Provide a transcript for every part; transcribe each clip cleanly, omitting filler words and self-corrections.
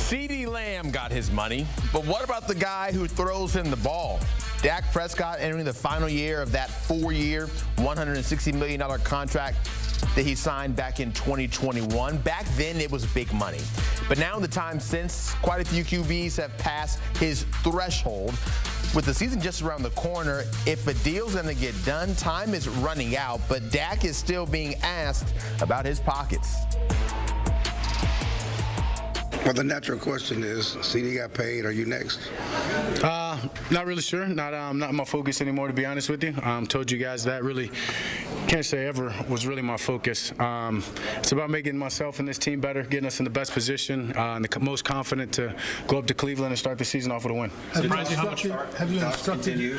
CeeDee Lamb got his money, but what about the guy who throws him the ball? Dak Prescott entering the final year of that 4-year, $160 million contract that he signed back in 2021. Back then, it was big money. But now in the time since, quite a few QBs have passed his threshold. With the season just around the corner, if a deal's going to get done, time is running out. But Dak is still being asked about his pockets. Well, the natural question is, CeeDee got paid. Are you next? Not really sure. Not my focus anymore, to be honest with you. Told you guys that really can't say ever was really my focus. It's about making myself and this team better, getting us in the best position and the most confident to go up to Cleveland and start the season off with a win. Have you instructed you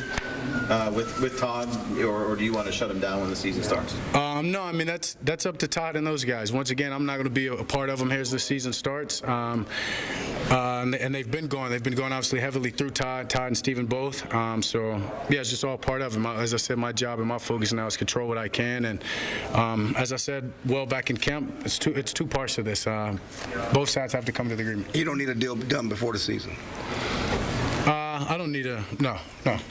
with Todd, or do you want to shut him down when the season starts? No, I mean that's up to Todd and those guys. Once again, I'm not going to be a part of them here as the season starts. And they've been going obviously heavily through Todd and Steven both. So yeah, it's just all part of it. As I said, my job and my focus now is control what I can. And as I said, well, back in camp, it's two parts of this. Both sides have to come to the agreement. You don't need a deal done before the season. I don't need no.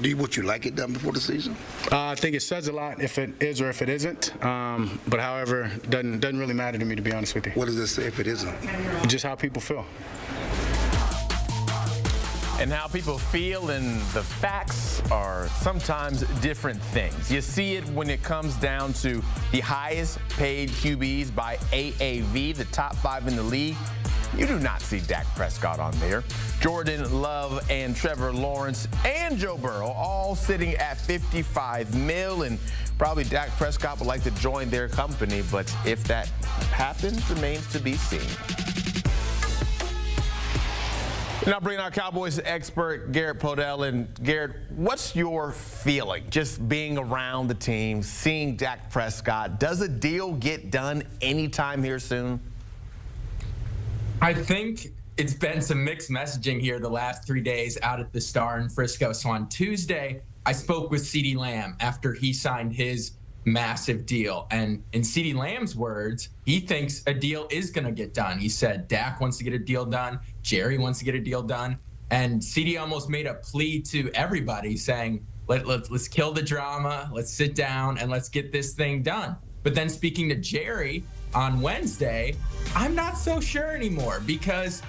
Would you like it done before the season? I think it says a lot if it is or if it isn't. But however, doesn't really matter to me, to be honest with you. What does it say if it isn't? Just how people feel. And how people feel and the facts are sometimes different things. You see it when it comes down to the highest paid QBs by AAV, the top 5 in the league. You do not see Dak Prescott on there. Jordan Love and Trevor Lawrence and Joe Burrow all sitting at $55 million, and probably Dak Prescott would like to join their company, but if that happens, remains to be seen. Now bringing our Cowboys expert, Garrett Podell. And Garrett, what's your feeling just being around the team, seeing Dak Prescott? Does a deal get done anytime here soon? I think it's been some mixed messaging here the last 3 days out at the Star in Frisco. So on Tuesday, I spoke with CeeDee Lamb after he signed his massive deal. And in CeeDee Lamb's words, he thinks a deal is going to get done. He said Dak wants to get a deal done. Jerry wants to get a deal done. And CeeDee almost made a plea to everybody saying, let's kill the drama. Let's sit down and let's get this thing done. But then speaking to Jerry on Wednesday, I'm not so sure anymore, because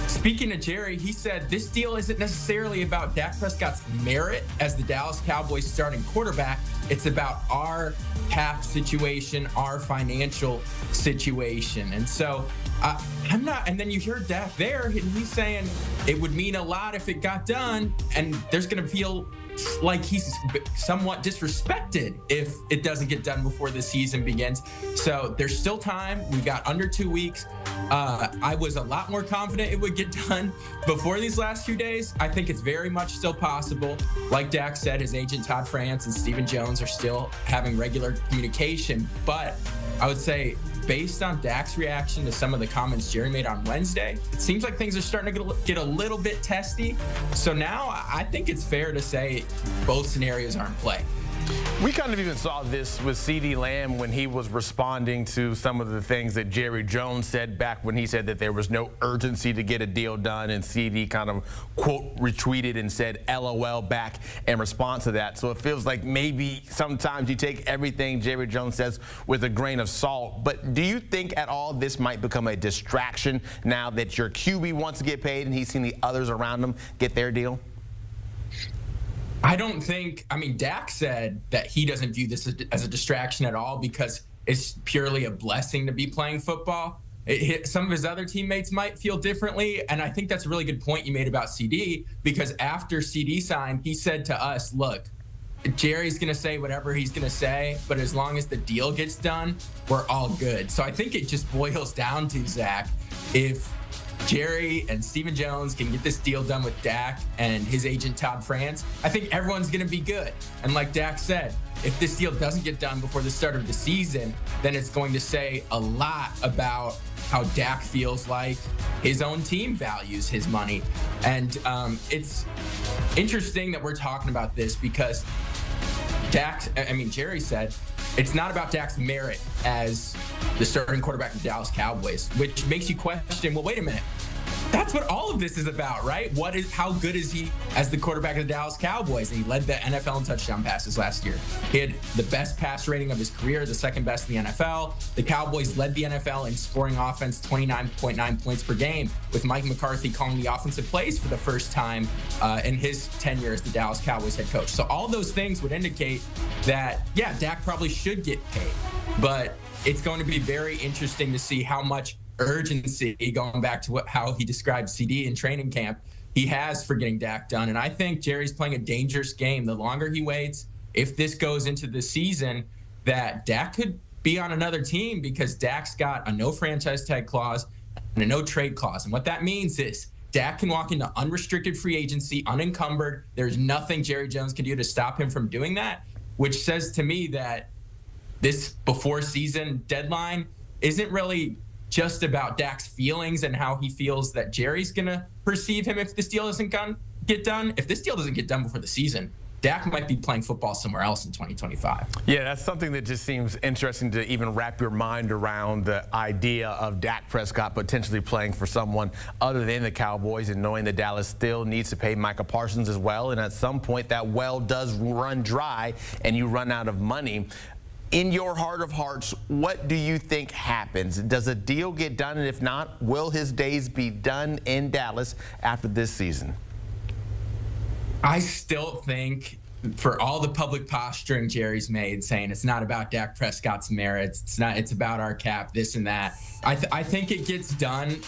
speaking to Jerry, he said this deal isn't necessarily about Dak Prescott's merit as the Dallas Cowboys starting quarterback. It's about our cap situation, our financial situation. And so I'm not, and then you hear Dak there, and he's saying it would mean a lot if it got done, and there's going to feel like he's somewhat disrespected if it doesn't get done before the season begins. So there's still time. We've got under 2 weeks. I was a lot more confident it would get done before these last few days. I think it's very much still possible. Like Dak said, his agent Todd France and Stephen Jones are still having regular communication. But I would say, based on Dak's reaction to some of the comments Jerry made on Wednesday, it seems like things are starting to get a little bit testy. So now I think it's fair to say both scenarios are in play. We kind of even saw this with CeeDee Lamb when he was responding to some of the things that Jerry Jones said back when he said that there was no urgency to get a deal done, and CeeDee kind of, quote, retweeted and said LOL back in response to that. So it feels like maybe sometimes you take everything Jerry Jones says with a grain of salt. But do you think at all this might become a distraction now that your QB wants to get paid and he's seen the others around him get their deal? I don't think, Dak said that he doesn't view this as a distraction at all because it's purely a blessing to be playing football. Some of his other teammates might feel differently, and I think that's a really good point you made about CeeDee, because after CeeDee signed, he said to us, look, Jerry's going to say whatever he's going to say, but as long as the deal gets done, we're all good. So I think it just boils down to, Zach, if Jerry and Stephen Jones can get this deal done with Dak and his agent Todd France, I think everyone's going to be good. And like Dak said, if this deal doesn't get done before the start of the season, then it's going to say a lot about how Dak feels like his own team values his money. And it's interesting that we're talking about this because Jerry said it's not about Dak's merit as the starting quarterback of the Dallas Cowboys, which makes you question, well, wait a minute. That's what all of this is about, right? How good is he as the quarterback of the Dallas Cowboys? And he led the NFL in touchdown passes last year. He had the best pass rating of his career, the second best in the NFL. The Cowboys led the NFL in scoring offense, 29.9 points per game, with Mike McCarthy calling the offensive plays for the first time in his tenure as the Dallas Cowboys head coach. So all those things would indicate that, yeah, Dak probably should get paid. But it's going to be very interesting to see how much urgency, going back to how he described CD in training camp, he has for getting Dak done. And I think Jerry's playing a dangerous game. The longer he waits, if this goes into the season, that Dak could be on another team, because Dak's got a no franchise tag clause and a no trade clause. And what that means is Dak can walk into unrestricted free agency, unencumbered. There's nothing Jerry Jones can do to stop him from doing that, which says to me that this before season deadline isn't really just about Dak's feelings and how he feels that Jerry's going to perceive him if this deal doesn't get done. If this deal doesn't get done before the season, Dak might be playing football somewhere else in 2025. Yeah, that's something that just seems interesting to even wrap your mind around, the idea of Dak Prescott potentially playing for someone other than the Cowboys, and knowing that Dallas still needs to pay Micah Parsons as well. And at some point that well does run dry and you run out of money. In your heart of hearts, what do you think happens? Does a deal get done? And if not, will his days be done in Dallas after this season? I still think, for all the public posturing Jerry's made, saying it's not about Dak Prescott's merits, it's about our cap, this and that, I think it gets done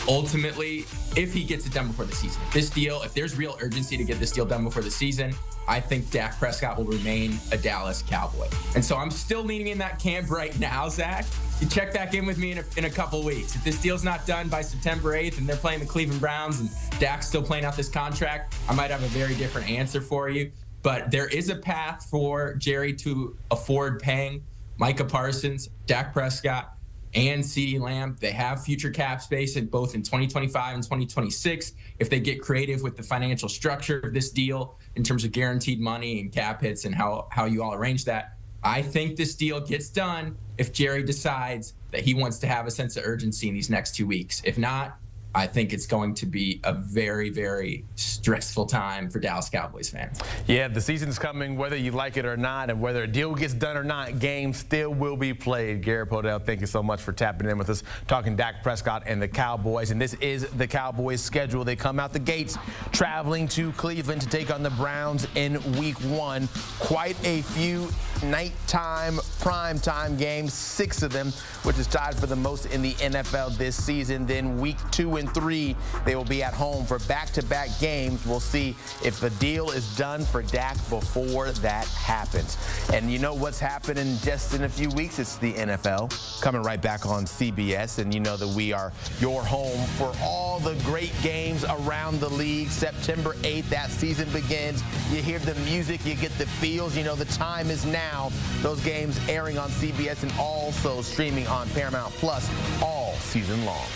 ultimately if he gets it done before the season. If there's real urgency to get this deal done before the season, I think Dak Prescott will remain a Dallas Cowboy. And so I'm still leaning in that camp right now, Zach. You check back in with me in a couple weeks. If this deal's not done by September 8th and they're playing the Cleveland Browns and Dak's still playing out this contract, I might have a very different answer for you. But there is a path for Jerry to afford paying Micah Parsons, Dak Prescott, and CeeDee Lamb. They have future cap space in both in 2025 and 2026 if they get creative with the financial structure of this deal in terms of guaranteed money and cap hits and how you all arrange that. I think this deal gets done if Jerry decides that he wants to have a sense of urgency in these next 2 weeks. If not, I think it's going to be a very, very stressful time for Dallas Cowboys fans. Yeah, the season's coming, whether you like it or not, and whether a deal gets done or not, games still will be played. Garrett Podell, thank you so much for tapping in with us, talking Dak Prescott and the Cowboys. And this is the Cowboys' schedule. They come out the gates traveling to Cleveland to take on the Browns in Week 1. Quite a few nighttime, primetime games, 6 of them, which is tied for the most in the NFL this season. Then Week 2 and 3, they will be at home for back-to-back games. We'll see if the deal is done for Dak before that happens. And you know what's happening just in a few weeks? It's the NFL coming right back on CBS. And you know that we are your home for all the great games around the league. September 8th, that season begins. You hear the music, you get the feels. You know the time is now. Those games airing on CBS and also streaming on Paramount Plus all season long.